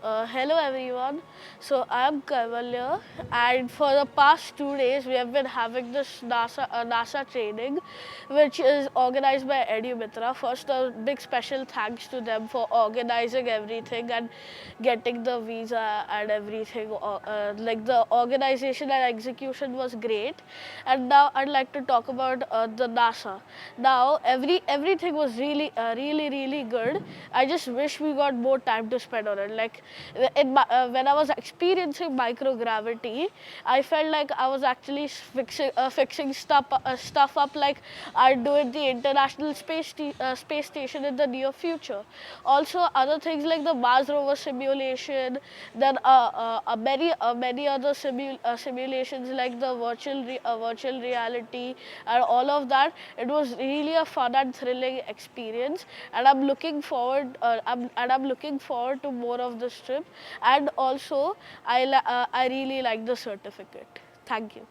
Hello everyone. So I'm Kaivalya, and for the past 2 days we have been having this NASA training, which is organized by Edu Mithra. First, a big special thanks to them for organizing everything and getting the visa and everything. Like the organization and execution was great. And now I'd like to talk about the NASA. Now everything was really good. I just wish we got more time to spend on it. Like when I was experiencing microgravity, I felt like I was actually fixing stuff up like I do at the International Space Station in the near future. Also, other things like the Mars rover simulation, then many other simulations like the virtual reality and all of that. It was really a fun and thrilling experience, and I'm looking forward to more of this trip. And also, I really like the certificate. Thank you.